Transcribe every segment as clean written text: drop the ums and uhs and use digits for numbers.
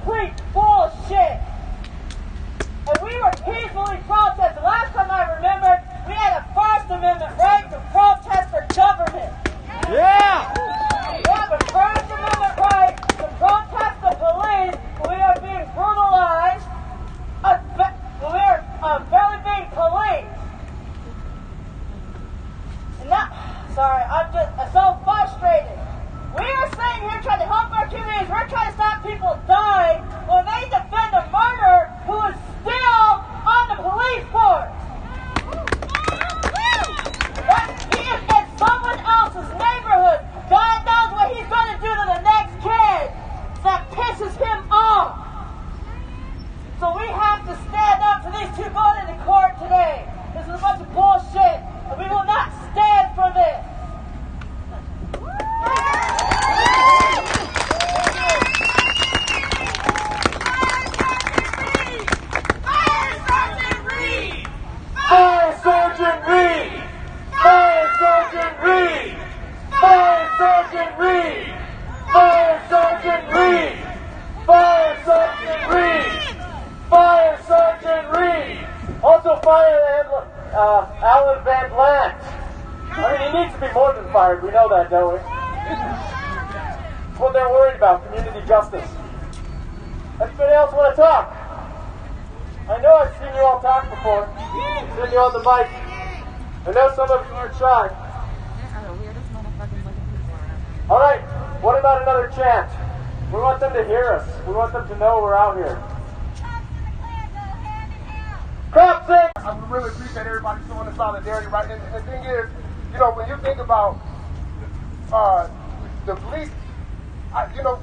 complete bullshit. And we were peacefully protesting. Last time I remembered, we had a First Amendment right to protest for government. Yeah! We have a First Amendment right to protest the police when we are being brutalized, when we are barely being policed. And now, sorry, I'm just so frustrated. We are sitting here trying to help our communities. We're trying to stop people dying when they defend a murderer who is still on the police force. He is in someone else's neighborhood. God knows what he's going to do to the next kid that pisses him off. So we have to stand up for these two going into court today. This is a bunch of bullshit, and we will not stand for this. Fire Sergeant Reed! Fire Sergeant Reed! Fire Sergeant Reed! Fire Sergeant Reed! Fire Sergeant Reed! Fire Sergeant Reed! Also fire Alan Van Blant. I mean, he needs to be more than fired. We know that, don't we? That's what they're worried about, community justice. Anybody else want to talk? I know I've seen you all talk before. Seen you on the mic. I know some of you aren't shy. All right, what about another chant? We want them to hear us. We want them to know we're out here. Crop sing! I really appreciate everybody showing the solidarity, right? And the thing is, you know, when you think about the police,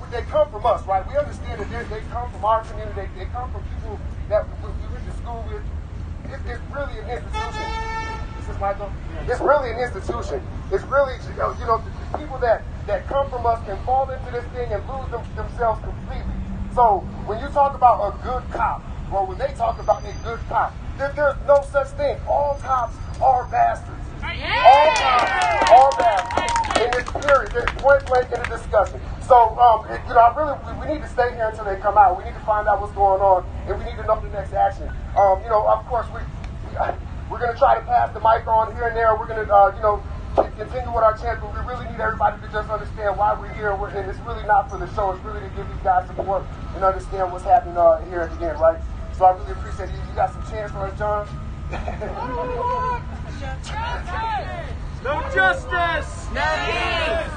they come from us, right? We understand that they come from our community. They come from people that we went to school with. It's really an institution. This is Michael. It's really an institution. It's really, the people that come from us can fall into this thing and lose themselves completely. So when you talk about a good cop, or when they talk about a good cop, there's no such thing. All cops are bastards. All cops are bastards. In this period, there's point blank in the discussion. So, we need to stay here until they come out. We need to find out what's going on, and we need to know the next action. Of course, we're going to try to pass the mic on here and there. We're going to, continue with our chant, but we really need everybody to just understand why we're here. And it's really not for the show. It's really to give these guys support and understand what's happening here at the end, right? So I really appreciate it. You got some chants for us, John? No justice! No peace!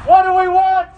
What do we want?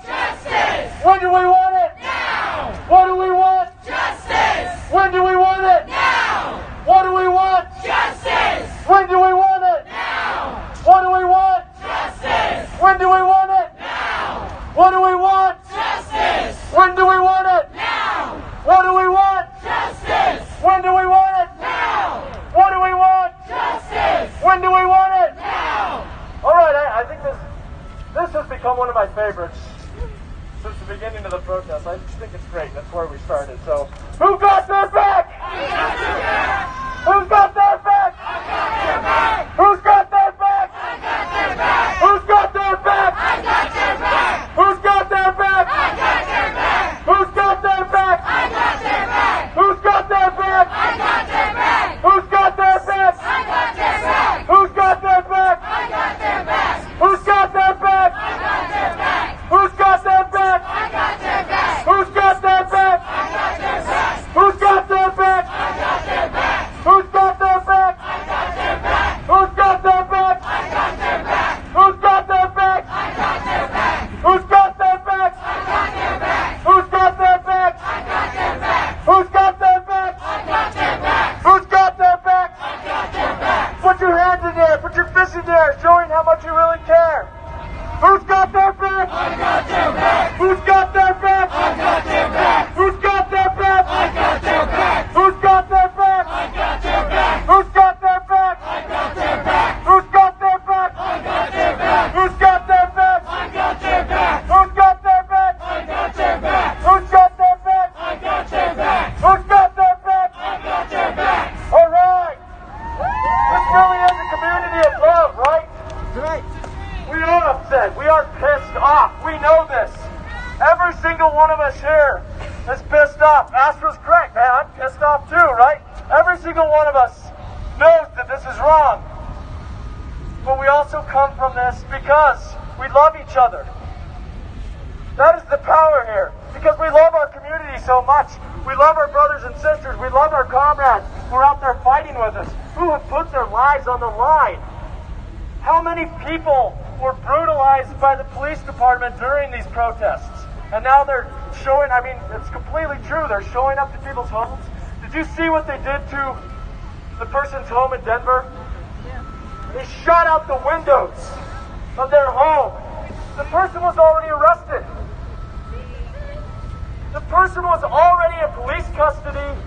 single one of us here is pissed off. Astra's correct, man. I'm pissed off too, right? Every single one of us knows that this is wrong. But we also come from this because we love each other. That is the power here. Because we love our community so much. We love our brothers and sisters. We love our comrades who are out there fighting with us, who have put their lives on the line. How many people were brutalized by the police department during these protests? And now they're showing, I mean, it's completely true. They're showing up to people's homes. Did you see what they did to the person's home in Denver? They shot out the windows of their home. The person was already arrested. The person was already in police custody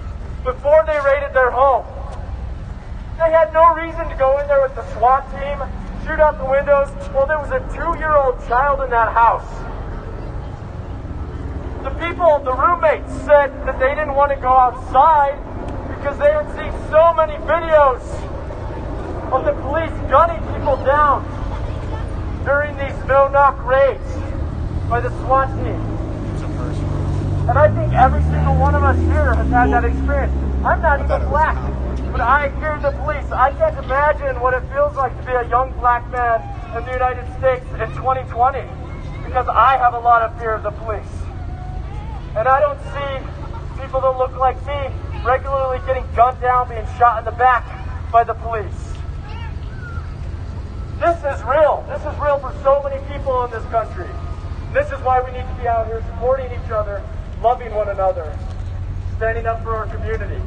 before they raided their home. They had no reason to go in there with the SWAT team, shoot out the windows. Well, there was a 2-year-old child in that house. The people, the roommates, said that they didn't want to go outside because they had seen so many videos of the police gunning people down during these no-knock raids by the SWAT team. And I think every single one of us here has had that experience. I'm not even black, but I hear the police. I can't imagine what it feels like to be a young black man in the United States in 2020 because I have a lot of fear of the police. And I don't see people that look like me regularly getting gunned down, being shot in the back by the police. This is real. This is real for so many people in this country. This is why we need to be out here supporting each other, loving one another, standing up for our community.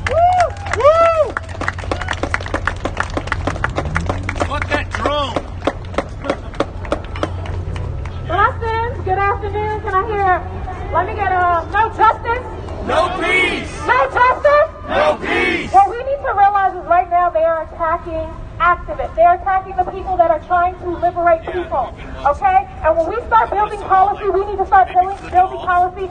Woo! Woo! Fuck that drone! Blessings, good afternoon. Can I hear, let me get no justice? No peace! No justice? No peace! What we need to realize is right now they are attacking activists. They're attacking the people that are trying to liberate people. Okay? And when we start building policy, we need to start building policy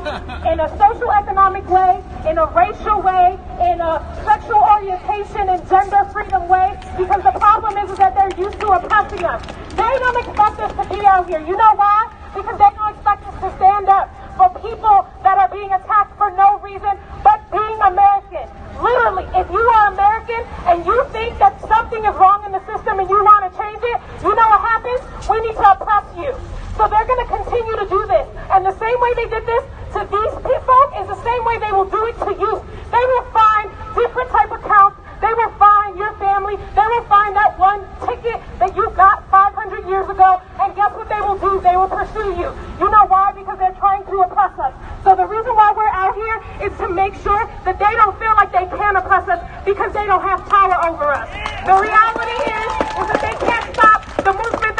in a social economic way, in a racial way, in a sexual orientation and gender freedom way, because the problem is that they're used to oppressing us. They don't expect us to be out here. You know why? Because they don't expect us to stand up for people that are being attacked for no reason but being American. Literally, if you are American and you think that something is wrong in the system and you want to change it, you know what happens? We need to oppress you. So they're going to continue to do this. And the same way they did this to these people is the same way they will do it to you. They will find different type of counts. They will find your family. They will find that one ticket that you got 500 years ago. And guess what they will do? They will pursue you. You know why? Because they're trying to oppress us. So the reason why we're out here is to make sure that they don't feel like they can oppress us because they don't have power over us. The reality is that they can't stop the movement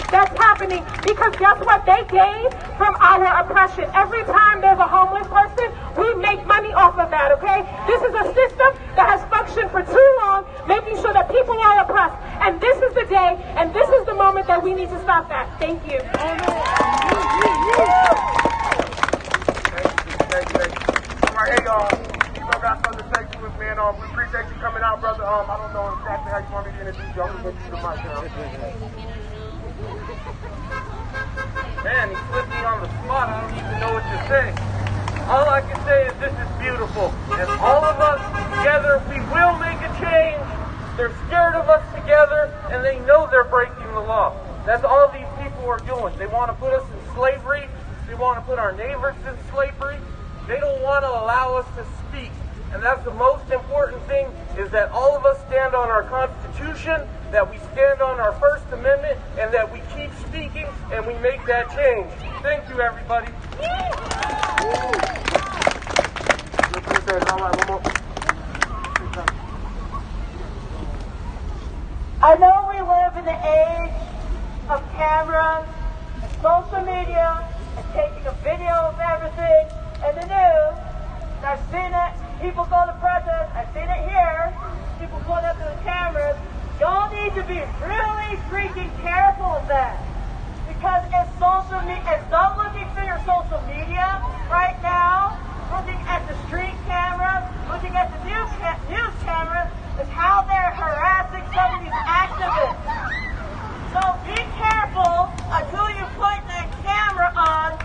that's happening because guess what? They gain from our oppression. Every time there's a homeless person, we make money off of that, okay? This is a system that has functioned for too long, making sure that people are oppressed. And this is the day, and this is the moment that we need to stop that. Thank you. Thank you. All right, hey, Evo got something to say to us, man. We appreciate you coming out, brother. I don't know exactly how you want me to introduce you. I'm going to give you the mic now. Man, he flipped me on the spot. I don't even know what to say. All I can say is this is beautiful. And all of us together, we will make a change. They're scared of us together, and they know they're breaking the law. That's all these people are doing. They want to put us in slavery. They want to put our neighbors in slavery. They don't want to allow us to speak. And that's the most important thing, is that all of us stand on our Constitution, that we stand on our First Amendment, and that we keep speaking, and we make that change. Thank you, everybody. I know we live in the age of cameras and social media and taking a video of everything and the news. And I've seen it. People go to protest. I've seen it here. People put up to the cameras. Y'all need to be really freaking careful of that. Because it's social media. It's not looking for your social media right now. Looking at the street cameras, looking at the news cameras, is how they're harassing some of these activists. So be careful of who you put that camera on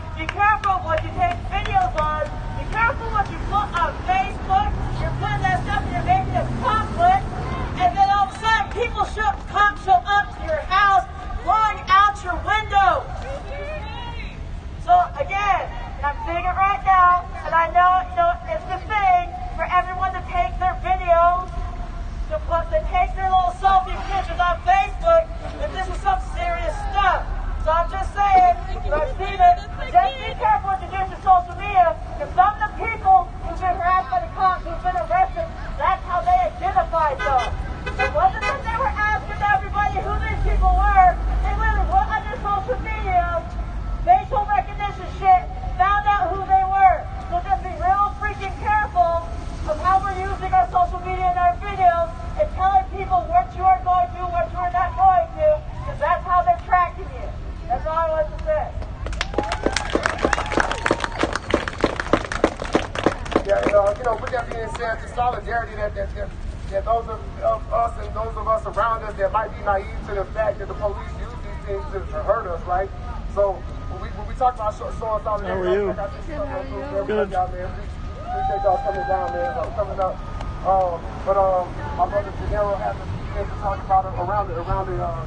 solidarity that those of us and those of us around us that might be naive to the fact that the police use these things to hurt us, right? So when we talk about showing solidarity, how are you? like I think Good. y'all, man. Appreciate y'all coming down, man. Coming up. But my brother Gennaro has to talk about it around the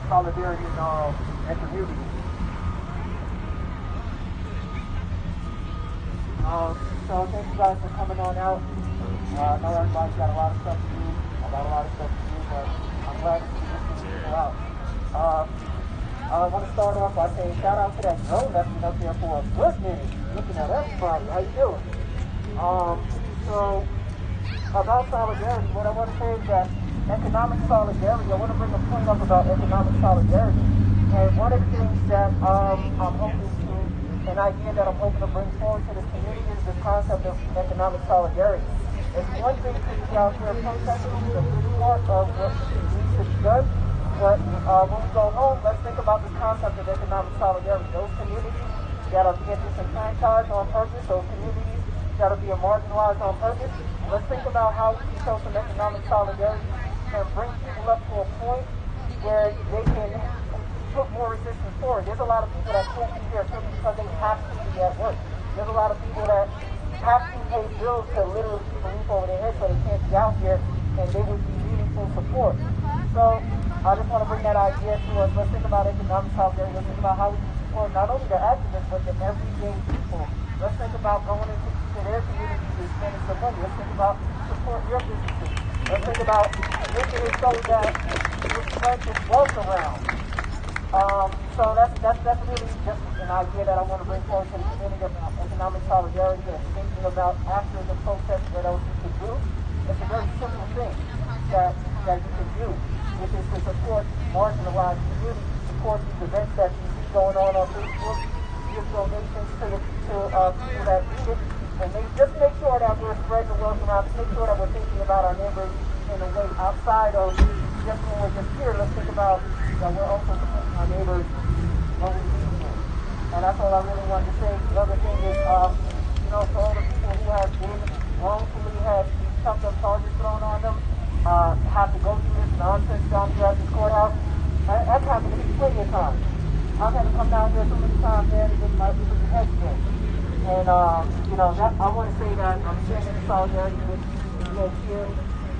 solidarity and community. So thank you guys for coming on out. I know everybody's got a lot of stuff to do. But I'm glad to see this people out. I want to start off by saying shout out to that drone that's been up there for a good minute, looking at everybody. How you doing? So about solidarity, what I want to say is that economic solidarity, I want to bring a point up about economic solidarity. And one of the things that I'm hoping to, an idea that I'm hoping to bring forward to this community is the concept of economic solidarity. It's one thing to be out here protesting, it's a big part of what needs to be done. But when we go home, let's think about this concept of economic solidarity. Those communities that are being disenfranchised on purpose, those communities that are being marginalized on purpose, let's think about how we can show some economic solidarity and bring people up to a point where they can put more resistance forward. There's a lot of people that can't be here simply because they have to be at work. There's a lot of people that have to pay bills to literally keep a roof over their head so they can't be out here, and they would be meaningful support. So I just want to bring that idea to us. Let's think about economic solidarity. Let's think about how we can support not only the activists, but the everyday people. Let's think about going into their communities and spending some money. Let's think about supporting your businesses. Let's think about making it so that you spread this wealth around. So that's really just an idea that I want to bring forward to the community about economic solidarity and thinking about after the protest what else you can do. It's a very simple thing that you can do, which is to support marginalized communities, support these events that you see going on Facebook, give donations to people that need it, and just make sure that we're spreading the wealth around, make sure that we're thinking about our neighbors in a way outside of just when we're just here. Let's think about that we're also supporting our neighbors when we need them. And that's all I really wanted to say. The other thing is, for all the people who have been wrongfully had these trumped up charges thrown on them, have to go through this nonsense down here at the courthouse. That's happened to me plenty of times. I've had to come down here so many times, man, to get my head spin. And, that, I want to say that I'm sharing in solidarity with you here.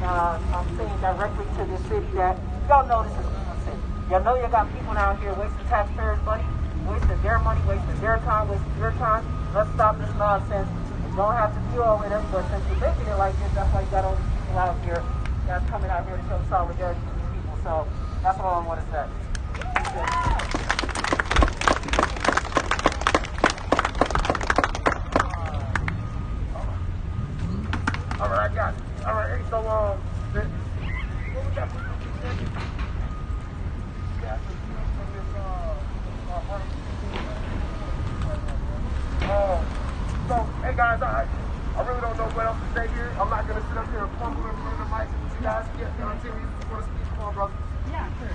I'm saying directly to the city that y'all know this is a city. Y'all know you got people down here wasting taxpayers' money, wasting their money, wasting their time, wasting your time. Let's stop this nonsense. You don't have to deal with it, but since you're making it like this, that's why you got all these people out here that's coming out here to show solidarity to these people. So that's all I want to say. All right, I got it. All right, so what was that? So, hey guys, I really don't know what else to say here. I'm not going to sit up here and fumble in front of the mic with you guys. Get continue. You want to speak? Come on, brother. Yeah, sure.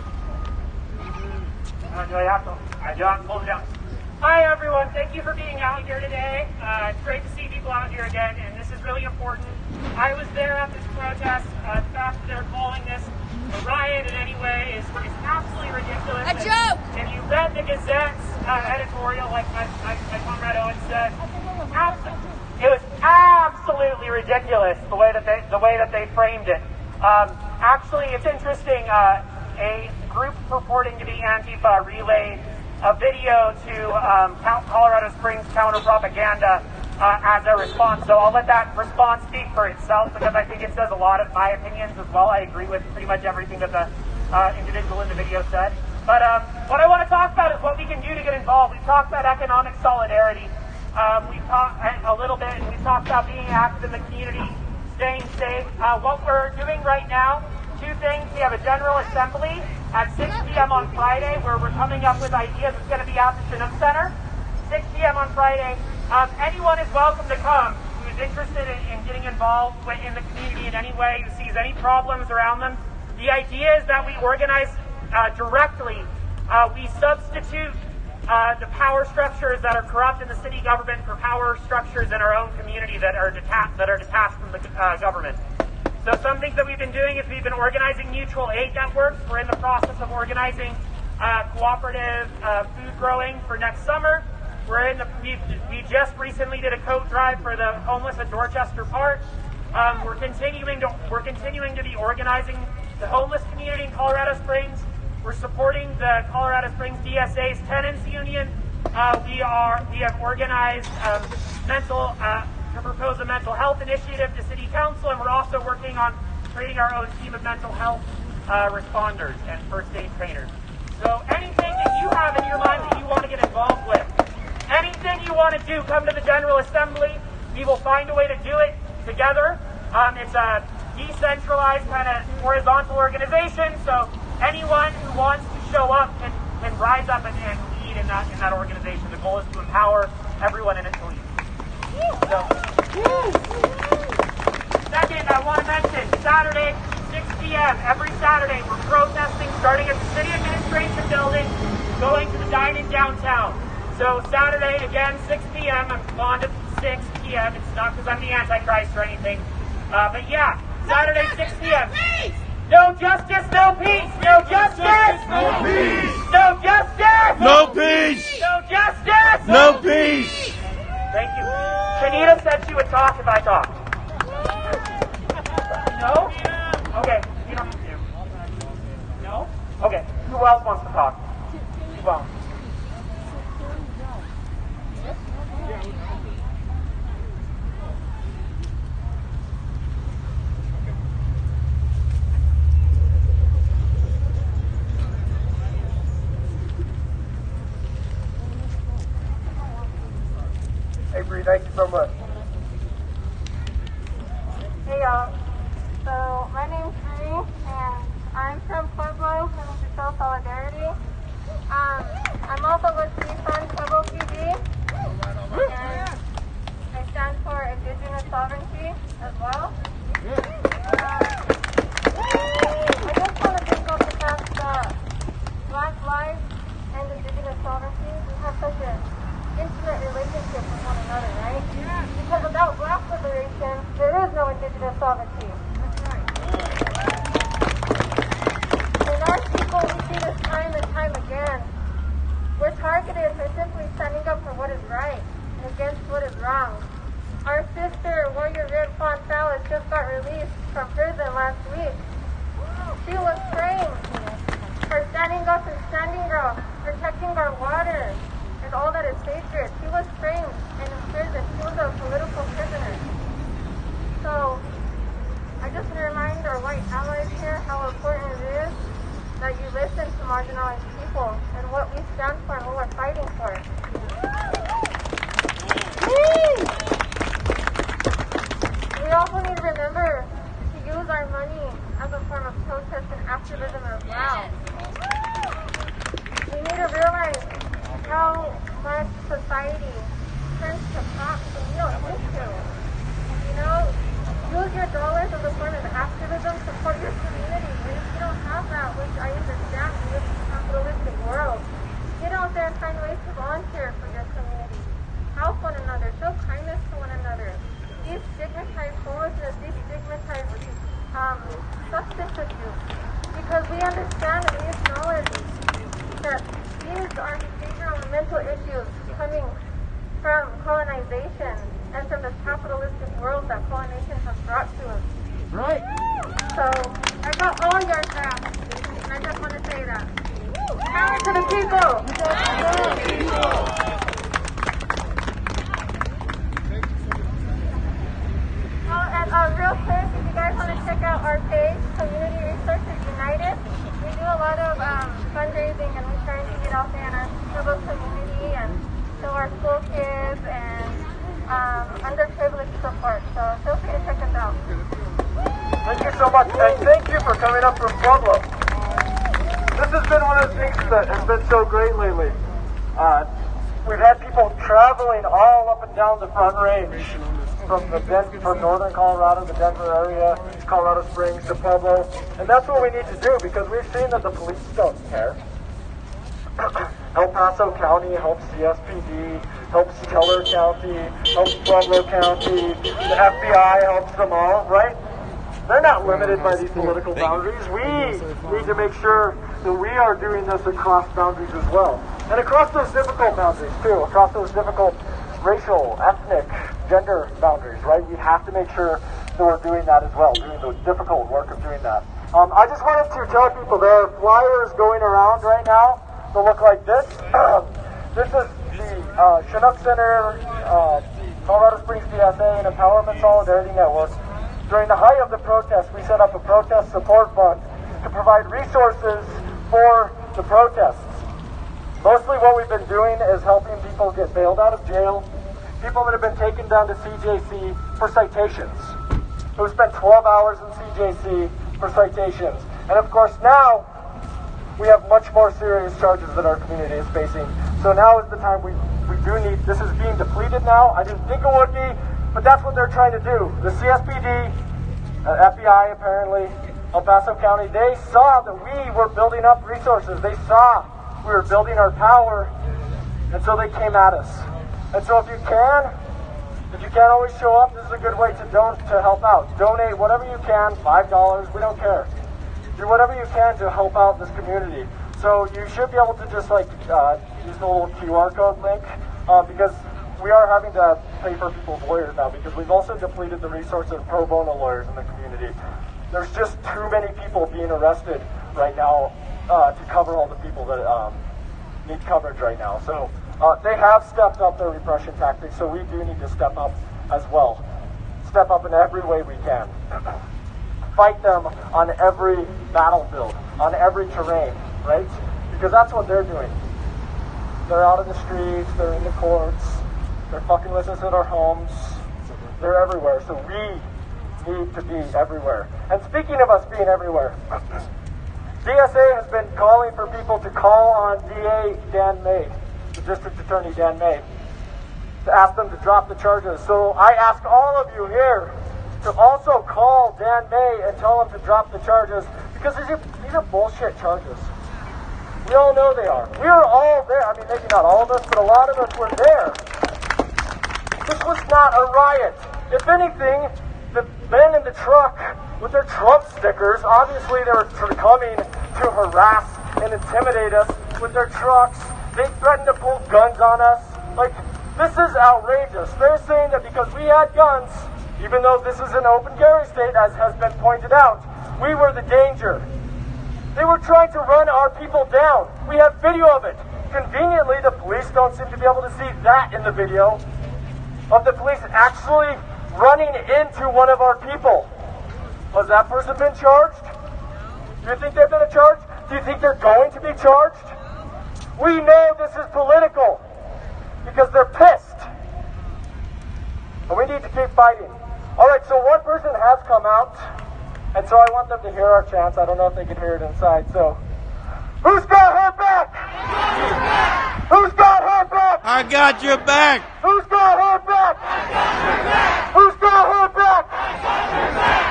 Hi everyone, thank you for being out here today. It's great to see people out here again, and this is really important. I was there at this protest. The fact that they're calling this a riot in any way is absolutely ridiculous. A joke! If you read the Gazette's editorial, like my comrade Owen said, it was absolutely ridiculous the way that they framed it. Actually, it's interesting. A group purporting to be Antifa relayed a video to Colorado Springs counter propaganda as a response. So I'll let that response speak for itself because I think it says a lot of my opinions as well. I agree with pretty much everything that the individual in the video said. But what I want to talk about is what we can do to get involved. We've talked about economic solidarity. We've talked a little bit. We've talked about being active in the community, staying safe. What we're doing right now, two things. We have a General Assembly at 6 p.m. on Friday where we're coming up with ideas. It's going to be at the Chinook Center, 6 p.m. on Friday. Anyone is welcome to come who is interested in getting involved in the community in any way, who sees any problems around them. The idea is that we organize directly. We substitute the power structures that are corrupt in the city government for power structures in our own community that are detached from the government. So some things that we've been doing is we've been organizing mutual aid networks. We're in the process of organizing cooperative food growing for next summer. We just recently did a coat drive for the homeless at Dorchester Park. We're continuing to be organizing the homeless community in Colorado Springs. We're supporting the Colorado Springs DSA's tenants union. We have organized to propose a mental health initiative to City Council, and we're also working on creating our own team of mental health responders and first aid trainers. So anything that you have in your mind that you want to get involved with, anything you want to do, come to the General Assembly. We will find a way to do it together. It's a decentralized kind of horizontal organization, so anyone who wants to show up can rise up and lead in that organization. The goal is to empower everyone in it to lead. So, second, I want to mention Saturday, 6 p.m. every Saturday, we're protesting starting at the City Administration Building, going to the dine-in downtown. So Saturday, again, 6 p.m. I'm fond of 6 p.m. It's not because I'm the Antichrist or anything. But yeah, Saturday, 6 p.m. No justice, no peace. No justice, no peace. No justice, No peace. no justice, No peace. Thank you. Shanita said she would talk if I talked. No? Okay, you don't have to. No? Okay, who else wants to talk? Who wants? Hey, Bree, thank you so much. Hey y'all, so my name's Bree and I'm from Pueblo, coming to show solidarity. I'm also with Defund Pueblo PD and I stand for Indigenous sovereignty as well. I just want to bring up the fact that Black lives and Indigenous sovereignty, we have such an intimate relationship with one another, right? Because without Black liberation, there is no Indigenous sovereignty. And our people, we see this time and time again. We're targeted for simply standing up for what is right and against what is wrong. Our sister, Warrior Red Fawn Salas, just got released from prison last week. She was framed for standing up and standing ground, protecting our water and all that is sacred. She was framed and in prison. She was a political prisoner. So I just want to remind our white allies here how important it is that you listen to marginalized people and what we stand for and what we're fighting for. We also need to remember to use our money as a form of protest and activism as well. We need to realize how much society tends to talk when you don't need to. You know, use your dollars as a form of activism, support your community. If you don't have that, which I understand, we live in a capitalistic world, get out there and find ways to volunteer for your community. Help one another, show kindness to one another. Destigmatize homelessness, destigmatize substance abuse. Because we understand and we acknowledge that these are behavioral and mental issues coming from colonization and from the capitalistic world that colonization has brought to us. Right. So I got all your crap, and I just want to say that. Power to the people! And real quick, if you guys want to check out our page, Community Resources United, we do a lot of fundraising and we're trying to get out there in our civil community and show our school kids and underprivileged support. So feel free to check us out. Thank you so much, and thank you for coming up from Pueblo. This has been one of the things that has been so great lately. We've had people traveling all up and down the Front Range from northern Colorado, the Denver area, Colorado Springs to Pueblo, and that's what we need to do because we've seen that the police don't care. El Paso County helps CSPD, helps Keller County, helps Pueblo County, the FBI helps them all, right? they're not limited by these political boundaries. We need to make sure that we are doing this across boundaries as well. And across those difficult boundaries too, across those difficult racial, ethnic, gender boundaries, right? We have to make sure that we're doing that as well, doing the difficult work of doing that. I just wanted to tell people there are flyers going around right now that look like this. This is the Chinook Center, Colorado Springs PSA, and Empowerment Solidarity Network. During the height of the protest, we set up a protest support fund to provide resources for the protests. Mostly what we've been doing is helping people get bailed out of jail, people that have been taken down to CJC for citations, who spent 12 hours in CJC for citations. And of course now, we have much more serious charges that our community is facing. So now is the time we do need, this is being depleted now. I didn't think it would be, but that's what they're trying to do. The CSPD, FBI apparently, El Paso County, they saw that we were building up resources. They saw we were building our power, and so they came at us. And so if you can't always show up, this is a good way to help out. Donate whatever you can, $5, we don't care. Do whatever you can to help out this community. So you should be able to just like use the little QR code link because we are having to pay for people's lawyers now because we've also depleted the resources of pro bono lawyers in the community. There's just too many people being arrested right now to cover all the people that need coverage right now. So they have stepped up their repression tactics, so we do need to step up as well. Step up in every way we can. Fight them on every battlefield, on every terrain, right? Because that's what they're doing. They're out in the streets, they're in the courts, they're fucking with us at our homes, they're everywhere. So we need to be everywhere. And speaking of us being everywhere, DSA has been calling for people to call on DA Dan May, the District Attorney Dan May, to ask them to drop the charges. So I ask all of you here to also call Dan May and tell him to drop the charges because these are bullshit charges. We all know they are. We are all there. I mean, maybe not all of us, but a lot of us were there. This was not a riot. If anything, the men in the truck with their Trump stickers, obviously they were coming to harass and intimidate us with their trucks. They threatened to pull guns on us. Like, this is outrageous. They're saying that because we had guns, even though this is an open carry state, as has been pointed out, we were the danger. They were trying to run our people down. We have video of it. Conveniently, the police don't seem to be able to see that in the video of the police actually running into one of our people. Has that person been charged? Do you think they've been charged? Do you think they're going to be charged? We know this is political because they're pissed. And we need to keep fighting. All right, so one person has come out, and so I want them to hear our chants. I don't know if they can hear it inside, so. Who's got her back? Who's got her back? I got your back. Who's got her back? Who's got her back?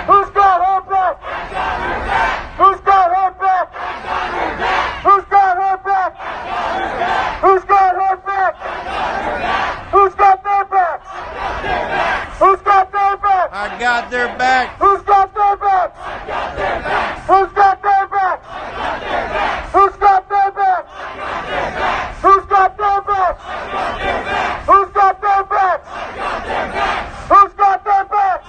Who's got her back? Who's got her back? Who's got her back? Who's got her back? Who's got their backs? Who's got their backs? I got their back. Who's got their backs? Who's got their backs? Who's got their backs? Who's got their backs? Who's got their backs? Who's got their backs?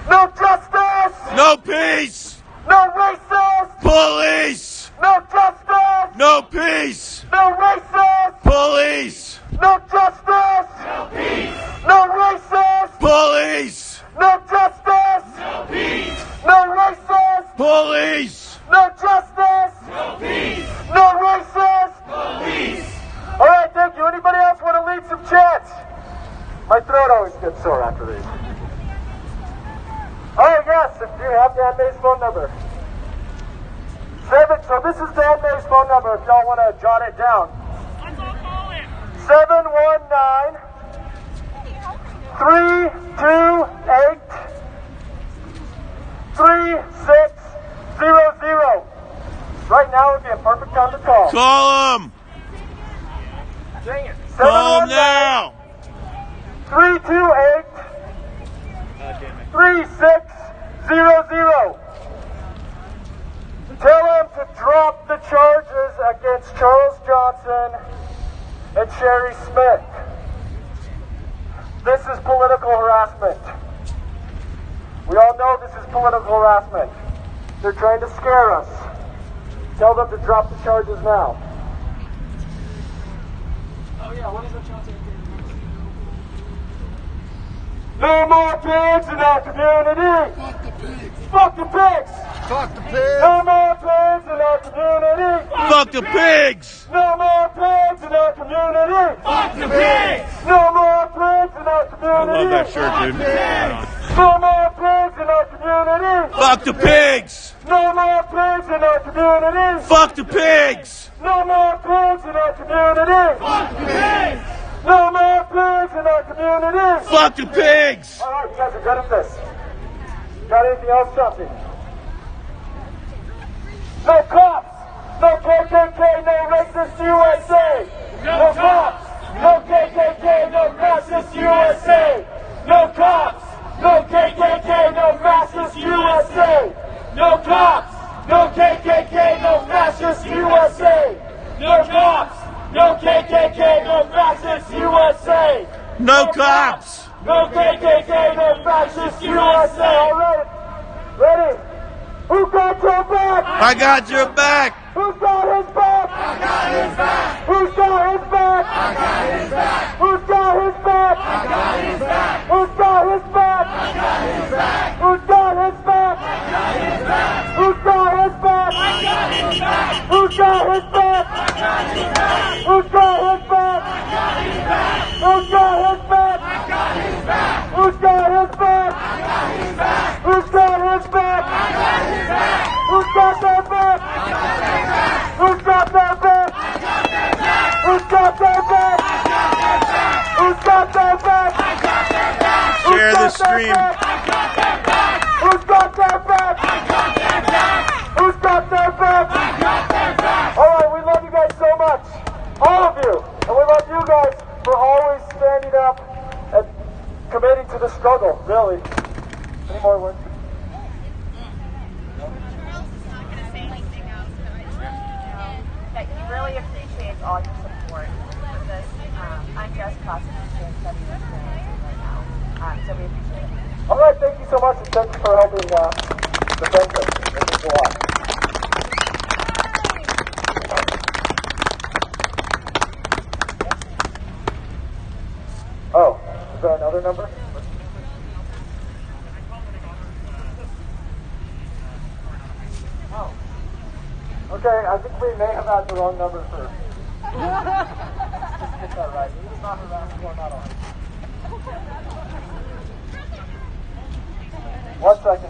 No justice! No peace. No racist! Police. No justice! No peace. No racist! Police. No justice! No peace. No racist! Police. No justice! No peace. No racist! Police. No justice! No peace. No racist! Police. All right, thank you. Anybody else want to lead some chants? My throat always gets sore after these. All right, yes, if you have Dan May's phone number. So this is Dan May's phone number if y'all want to jot it down. 719 328 3600. Right now would be a perfect time to call. Call him. Dang it. Call him now. 328 3600. go. Tell them to drop the charges against Charles Johnson and Sherry Smith. This is political harassment. We all know this is political harassment. They're trying to scare us. Tell them to drop the charges now. Oh yeah, what is the charge? No more pigs in our community! Fuck the pigs! Fuck the pigs! No more pigs in our community! Fuck the pigs! No more pigs in our community! Fuck the pigs! No more pigs in our community! I love that shirt, dude. No more pigs in our community! Fuck the pigs! No more pigs in our community! Fuck the pigs! No more pigs in our community! Fuck the pigs! No more pigs in our community! Fuck the pigs! All right, you guys are good at this. Got anything else, Chelsea? No cops! No KKK, no racist USA! No cops! No KKK, no fascist USA! No cops! No KKK, no fascist USA! No cops! No KKK, no fascist USA! No cops! No KKK, no fascist USA! No cops! No KKK, no fascist USA! All right. Ready? Who got your back? I got your back! Who's got his back? I got his back. Who's got his back? I got his back. Who's got his back? I got his back. Who's got his back? I got his back. Who's got his back? I got his back. Who's got his back? I got his back. Who's got his back? I got his back. Who's got his back? I got his back. Who's got his back? I got his back. Who's got his back? I got his back. Who's got his back? I got his back. Who's got their back? I got their back. Who's got their back? I got their back. Who's got their back? I got their back. Who's got their back? I got their back. Share the stream. I got their back. Who's got their back? I got their back. Who's got their back? I got their back. All right, we love you guys so much, all of you, and we love you guys for always standing up and committing to the struggle. Really. Any more words? That he really appreciates all your support with this unjust prosecution that he's experiencing right now. So we appreciate it. All right, thank you so much, and thanks for helping defend us. It means a lot. Oh, is there another number? Oh. Okay, I think we may have had the wrong number for. Just get that right. It's not harassing or not on. 1 second.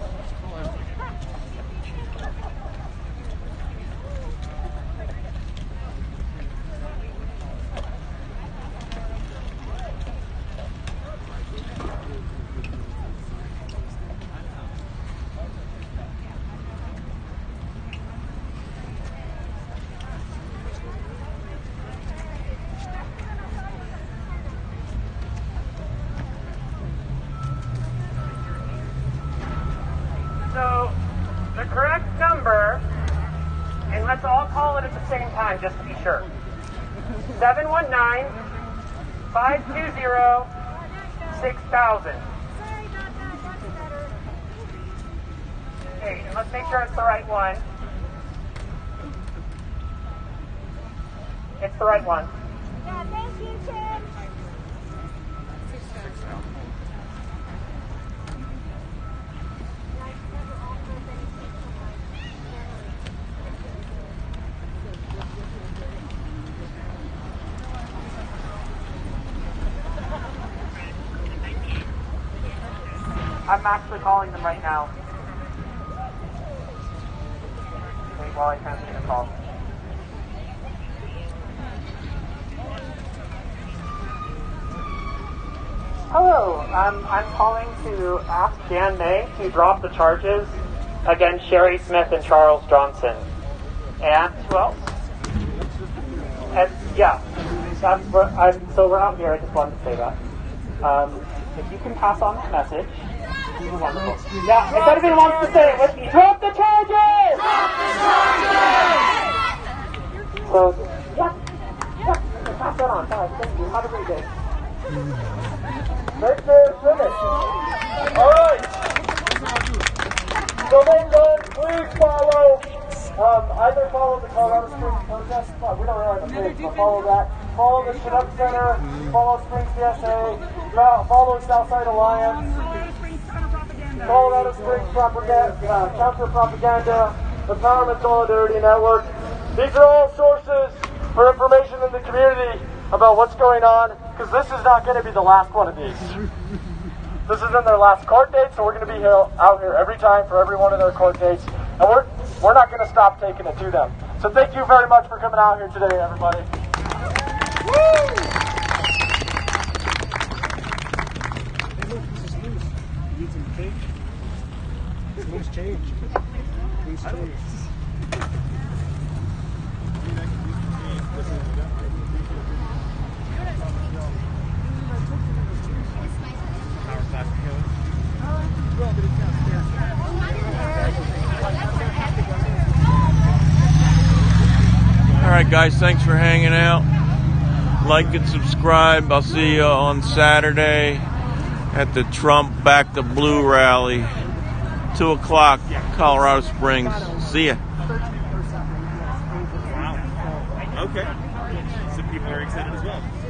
So, the correct number, and let's all call it at the same time just to be sure. 719-520-6000. Okay, and let's make sure it's the right one. It's the right one. Yeah, thank you, Tim. I'm actually calling them right now. Wait while I transfer the call. Hello, I'm calling to ask Dan May to drop the charges against Sherry Smith and Charles Johnson. And who else? And yeah, so we're out here. I just wanted to say that. If you can pass on that message, Wonderful. Yeah, if anybody wants to say it with me, drop the charges! So, yeah. Pass that on. Thank you. Have a great day. Make sure it's finished. All right. So then, please follow. Either follow the Colorado Springs protest. We don't really have a page, but follow that. Follow the Chinook Center. Follow Springs DSA. Follow Southside Alliance. Colorado Springs Counter Propaganda. Empowerment Solidarity Network. These are all sources for information in the community about what's going on, because this is not going to be the last one of these. This isn't their last court date, so we're going to be out here every time for every one of their court dates, and we're not going to stop taking it to them. So thank you very much for coming out here today, everybody. Woo! Loose change. Loose change. All right, guys, thanks for hanging out. Like and subscribe. I'll see you on Saturday at the Trump Back the Blue rally, 2 o'clock, Colorado Springs. See ya. Wow. Okay. Some people are excited as well.